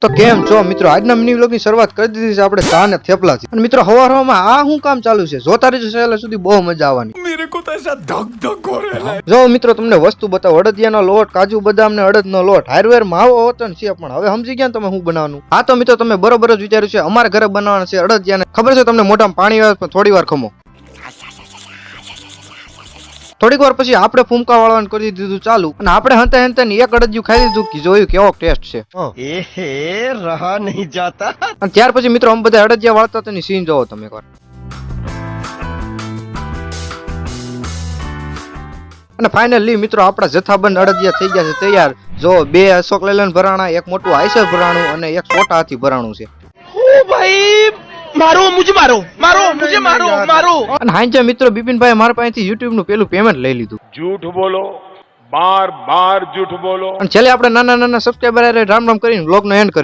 તો કેમ છો મિત્રો, આજના મિની વ્લોગની શરૂઆત કરી દીધી છે આપણે ચા ને થેપલાથી। અને મિત્રો હવારમાં આ શું કામ ચાલુ છે જોતા રહેજો છેલ્લે સુધી, બહુ મજા આવવાની। मेरे को तो ऐसा धक धक हो रहा है। જો મિત્રો તમને વસ્તુ બતાવો, અડદિયાનો લોટ, કાજુ બદામ ને અડદનો લોટ, હાર્ડવેર માવો હોતો ને છે, પણ હવે સમજી ગયા તમે શું બનાવવાનું। હા તો મિત્રો તમે બરોબર જ વિચાર્યું છે, અમારા ઘરે બનાવવાના છે અડદિયાને। ખબર છે તમને મોઢામાં પાણી આવે પણ થોડી વાર ખમો, થોડીક વાર પછી આપણે ફૂમકા વાળવાનું કરી દીધું ચાલુ, અને આપણે હંતે હંતે એક અડદિયું ખાઈ લીધું કે જોયું કેવો ટેસ્ટ છે। एहे रहा नहीं जाता। અને ત્યાર પછી મિત્રો અમે બધા અડદિયા વાળતા હતા, સીન જોવો તમે એકવાર। અને ફાઇનલી મિત્રો આપણા જથ્થાબંધ અડદિયા થઈ ગયા છે તૈયાર। જો 2 અશોક લેલન ભરાણા, એક મોટું આઈસર ભરાણું અને એક છોટા હાથી ભરાણું છે। ओ भाई मारो मुझे, मारो मारो मुझे, मारो मारो। અને હાંજે મિત્રો બિપિનભાઈ મારા પાસેથી YouTube નું પેલું પેમેન્ટ લઈ લીધું। झूठ बोलो, बार बार झूठ बोलो। અને છેલ્લે આપણે નાના નાના સબસ્ક્રાઇબર રામ રામ કરીને વ્લોગ નો એન્ડ કરી।